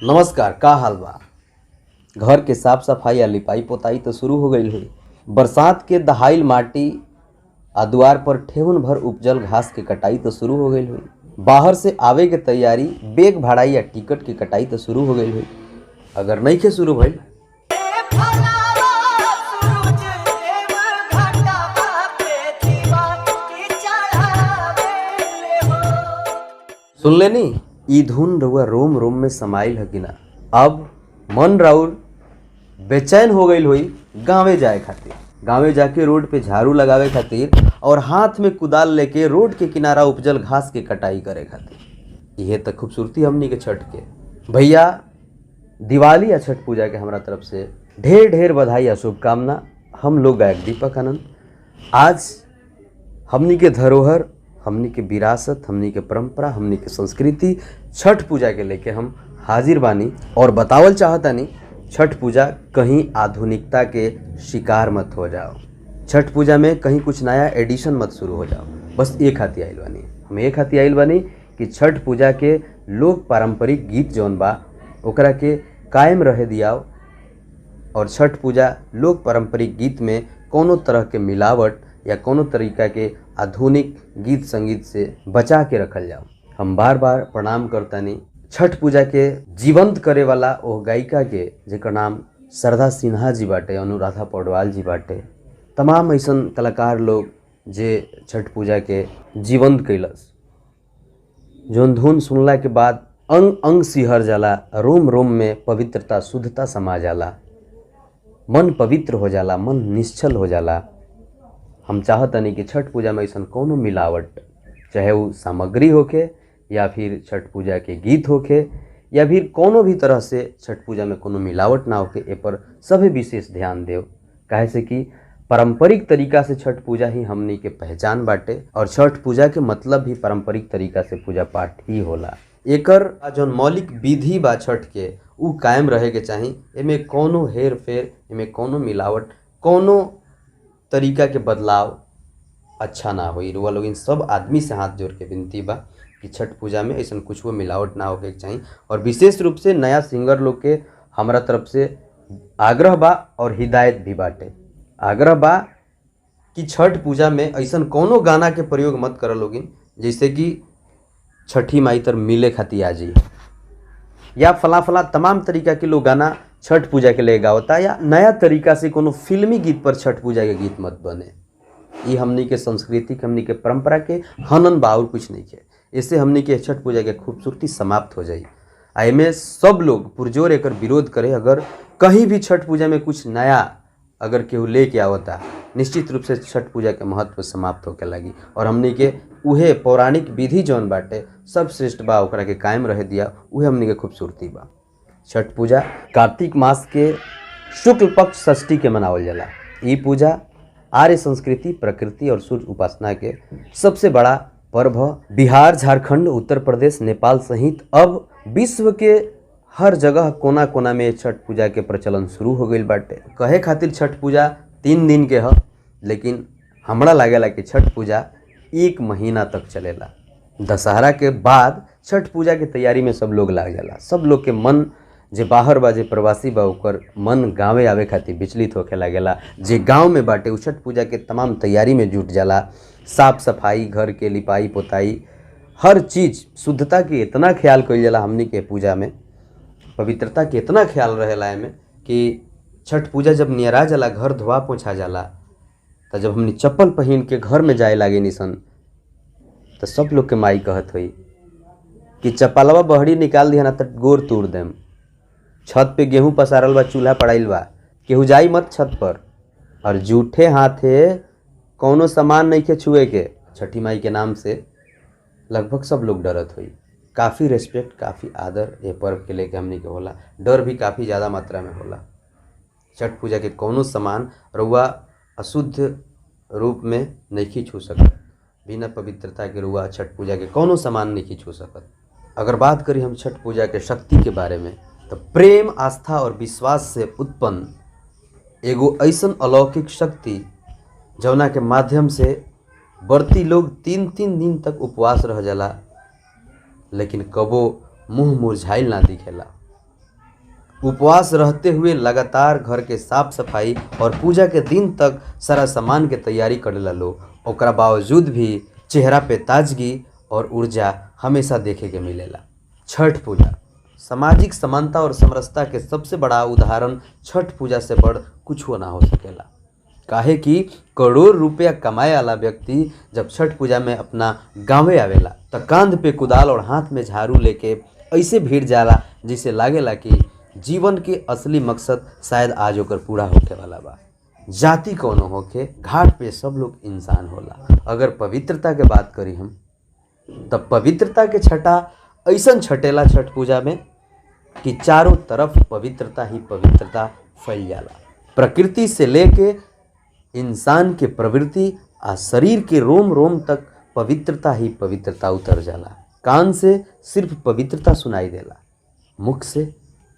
नमस्कार, का हाल बा। घर के साफ सफाई या लिपाई पोताई तो शुरू हो गई हुई। बरसात के दहाइल माटी आ द्वार पर ठेहुन भर उपजल घास के कटाई तो शुरू हो गई हुई। बाहर से आवे के तैयारी, बेग भाड़ाई या टिकट की कटाई तो शुरू हो गई हुई। अगर नहीं के शुरू भइल सुन लेनी, ई धुन रउआ रोम रोम में समाइल है कि ना। अब मन राउर बेचैन हो गई हुई गाँवे जाए खातिर, गाँवे जाके रोड पे झाड़ू लगावे खातिर और हाथ में कुदाल लेके रोड के किनारा उपजल घास के कटाई करे खातिर। यह तक खूबसूरती हमनी के छठ के। भैया, दिवाली या छठ पूजा के हमरा तरफ से ढेर ढेर बधाई या शुभकामना। हम लोग गायक दीपक आनंद आज हमनी के धरोहर, हमनी के विरासत, हमनी के परंपरा, हमनी के संस्कृति छठ पूजा के लेके हम हाजिर बानी और बतावल चाहतानी, छठ पूजा कहीं आधुनिकता के शिकार मत हो जाओ। छठ पूजा में कहीं कुछ नया एडिशन मत शुरू हो जाओ। बस एक हाथी आइल बानी, हम एक हाथी आइल बानी कि छठ पूजा के लोक पारंपरिक गीत जौन बा ओकरा के कायम रहे दियाओ और छठ पूजा लोक पारंपरिक गीत में कोनो तरह के मिलावट या कोनो तरीका के आधुनिक गीत संगीत से बचा के रखल जाओ। हम बार बार प्रणाम करतानी छठ पूजा के जीवंत करे वाला ओ गायिका के जेकर नाम श्रद्धा सिन्हा जी बाटे, अनुराधा पौडवाल जी बाटे, तमाम ऐसन कलाकार लोग जे छठ पूजा के जीवंत कैलस, जौन धुन सुनला के बाद अंग अंग सिहर जाला, रोम रोम में पवित्रता शुद्धता समा जाला, मन पवित्र हो जाला, मन निश्चल हो जाला। हम चाहतनी कि छठ पूजा में ऐसा कोनो मिलावट, चाहे वो सामग्री होके या फिर छठ पूजा के गीत होके या फिर कोनो भी तरह से छठ पूजा में कोनो मिलावट ना होके, ए पर सभी विशेष ध्यान देव। काहे से कि पारंपरिक तरीका से छठ पूजा ही हमनी के पहचान बाटे और छठ पूजा के मतलब भी पारंपरिक तरीका से पूजा पाठ ही होला। एकर जौन मौलिक विधि बा छठ के, उ कायम रहे के चाही। एमे कोनो हेर फेर, एमे कोनो मिलावट, कोनो तरीका के बदलाव अच्छा ना होई। रुआ लोग इन सब आदमी से हाथ जोड़ के विनती बा कि छठ पूजा में ऐसा कुछ वो मिलावट ना होके चाहिए। और विशेष रूप से नया सिंगर लोग के हमारा तरफ से आग्रह बा और हिदायत भी बाटे। आग्रह बा कि छठ पूजा में ऐसा कोनो गाना के प्रयोग मत कर लोगिन जैसे कि छठी माई तर मिले खातिर आ जाइए या फला फला तमाम तरीका के लोग गाना छठ पूजा के लिए गावता, या नया तरीका से कोनो फिल्मी गीत पर छठ पूजा के गीत मत बने। ये हमनी के संस्कृति, हमनी के परंपरा के हनन बा और कुछ नहीं के। इससे हमनी के छठ पूजा के खूबसूरती समाप्त हो जाई। एमे सब लोग पुरजोर एकर विरोध करे। अगर कहीं भी छठ पूजा में कुछ नया अगर केहू लेके आवता, निश्चित रूप से छठ पूजा के महत्व समाप्त होके लगी और हमनी के उहे पौराणिक विधि जौन बाटे सब श्रेष्ठ बा ओकरा के कायम रहे दिया, उहे हमनी के खूबसूरती बा। छठ पूजा कार्तिक मास के शुक्ल पक्ष षष्ठी के मनावल जाला। ई पूजा आर्य संस्कृति, प्रकृति और सूर्य उपासना के सबसे बड़ा पर्व है। बिहार, झारखंड, उत्तर प्रदेश, नेपाल सहित अब विश्व के हर जगह कोना कोना में छठ पूजा के प्रचलन शुरू हो गई बाटे। कहे खातिर छठ पूजा 3 दिन के है, लेकिन हमरा लागेला कि छठ पूजा 1 महीना तक चलेला। दशहरा के बाद छठ पूजा के तैयारी में सब लोग लाग जाला। सब लोग के मन, जे बाहर बा, जे प्रवासी बा, ओकर मन गाँवे आवे खातिर विचलित होके लागेला। जे गाँव में बाटे उ छठ पूजा के तमाम तैयारी में जुट जाला। साफ सफाई, घर के लिपाई पोताई, हर चीज़ शुद्धता के इतना ख्याल कइल जाला। हमनी के पूजा में पवित्रता के इतना ख्याल रहेला एमे कि छठ पूजा जब नियरा जाला, घर धोआ पोछा जाला, तो जब हमनी चप्पल पहन के घर में जाए लागे निसन, तो सब लोग के माई कहत हुई कि चप्पलवा बहरी निकाल दिया ना तो गोर तोड़ देम। छत पे गेहूं पसारल बा, चूल्हा पड़ाइल बा, केहू जाई मत छत पर और जूठे हाथे कौनो सामान नहीं के छुए के। छठी माई के नाम से लगभग सब लोग डरत हुई। काफ़ी रेस्पेक्ट, काफ़ी आदर ये पर्व के लेके हमनी के होला। डर भी काफ़ी ज़्यादा मात्रा में होला। छठ पूजा के कौनो सामान रुआ अशुद्ध रूप में नहीं छू सकत। बिना पवित्रता के रुआ छठ पूजा के कौनो सामान नहीं छू सकत। अगर बात करी हम छठ पूजा के शक्ति के बारे में, तो प्रेम, आस्था और विश्वास से उत्पन्न एगो ऐसन अलौकिक शक्ति जौना के माध्यम से व्रती लोग 3-3 दिन तक उपवास रह जाला, लेकिन कबो मुँह मुरझाइल ना दिखेला। उपवास रहते हुए लगातार घर के साफ सफाई और पूजा के दिन तक सारा सामान के तैयारी करेला लोग। ओकरा बावजूद भी चेहरा पे ताजगी और ऊर्जा हमेशा देखे के मिलेला। छठ पूजा सामाजिक समानता और समरसता के सबसे बड़ा उदाहरण छठ पूजा से बढ़ कुछ ना हो सकेला। काहे कि करोड़ रुपया कमाए वाला व्यक्ति जब छठ पूजा में अपना गाँवे आवेला तो कांध पे कुदाल और हाथ में झाड़ू लेके ऐसे भीड़ जाला जिसे लागेला कि जीवन के असली मकसद शायद आज होकर पूरा होके वाला बा। जाति कौनो होके घाट पे सब लोग इंसान होला। अगर पवित्रता के बात करी हम तब पवित्रता के छटा ऐसा छटेला छठ पूजा में कि चारों तरफ पवित्रता ही पवित्रता फैल जाला। प्रकृति से लेके इंसान के प्रवृत्ति आ शरीर के रोम रोम तक पवित्रता ही पवित्रता उतर जाला। कान से सिर्फ पवित्रता सुनाई देला, मुख से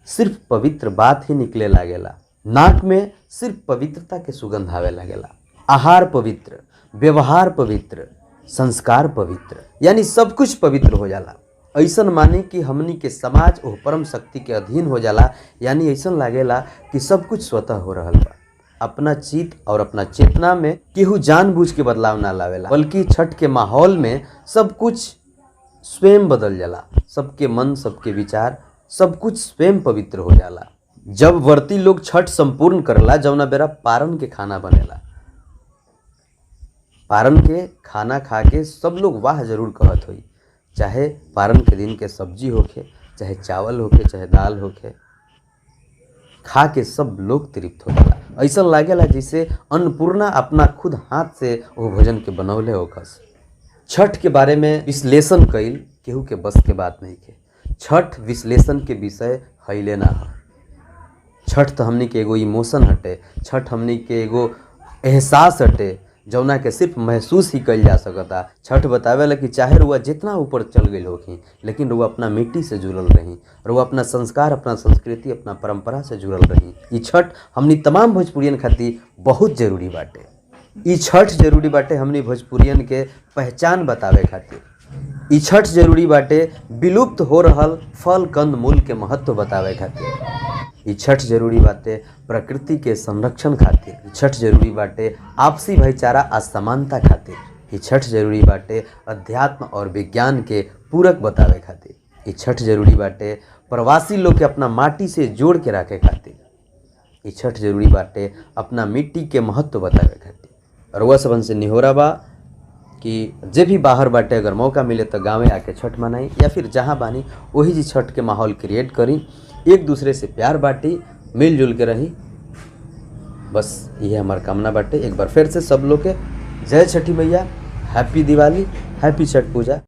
सिर्फ पवित्र बात ही निकले लागेला, नाक में सिर्फ पवित्रता के सुगंध आवे लागेला। आहार पवित्र, व्यवहार पवित्र, संस्कार पवित्र, यानी सब कुछ पवित्र हो जाला। ऐसन माने कि हमनी के समाज और परम शक्ति के अधीन हो जाला। यानी ऐसन लागेला कि सब कुछ स्वतः हो रहल बा। अपना चित और अपना चेतना में केहू जानबूझ के बदलाव ना लावेला, बल्कि छठ के माहौल में सब कुछ स्वयं बदल जाला। सबके मन, सबके विचार, सब कुछ स्वयं पवित्र हो जाला। जब व्रती लोग छठ संपूर्ण करला जौना बेरा पारन के खाना बनेला। पारन के खाना खा के सब लोग वाह जरूर कहत होई, चाहे पारन के दिन के सब्जी होखे, चाहे चावल होखे, चाहे दाल होखे, खा के सब लोग तृप्त हो जाला। ऐसा लागेला जैसे अन्नपूर्णा अपना खुद हाथ से वो भोजन के बनौले होकस। छठ के बारे में विश्लेषण कईल केहू के बस के बात नहीं के। छठ विश्लेषण के विषय हईले ना है। छठ तो हमनी के एगो इमोशन हटे, छठ हमनी के एगो एहसास हटे जौना के सिर्फ महसूस ही कल जा सकता। छठ बतावेला कि चाहे रुआ जितना ऊपर चल गई होखी, लेकिन रुआ अपना मिट्टी से जुड़ल रही, रुआ अपना संस्कार, अपना संस्कृति, अपना परंपरा से जुड़ल रही। ये छठ हमनी तमाम भोजपुरियन खातिर बहुत जरूरी बाटे। ई छठ जरूरी बाटे हमनी भोजपुरियन के पहचान बतावे खातिर। ई छठ जरूरी बाटे विलुप्त हो रहल फल कंद मूल के महत्व बतावे खातिर। ई छठ जरूरी बाटे प्रकृति के संरक्षण खातिर। ई छठ जरूरी बाटे आपसी भाईचारा आ समानता खातिर। ई छठ जरूरी बाटे अध्यात्म और विज्ञान के पूरक बतावे खातिर। ई छठ जरूरी बाटे प्रवासी लोग के अपना माटी से जोड़ के रखे खातिर। ई छठ जरूरी बाटे अपना मिट्टी के महत्व बतावे खातिर। रउआ सबन से निहोरा बा कि जे भी बाहर बाटे अगर मौका मिले तो गाँवे आके छठ मनाई, या फिर जहाँ बानी वही जी छठ के माहौल क्रिएट करी, एक दूसरे से प्यार बाटी, मिलजुल के रही। बस ये हमार कामना बाटे। एक बार फिर से सब लोग के जय छठी मैया, हैप्पी दिवाली, हैप्पी छठ पूजा।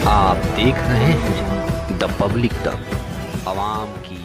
आप देख रहे हैं द पब्लिक तक, आवाम की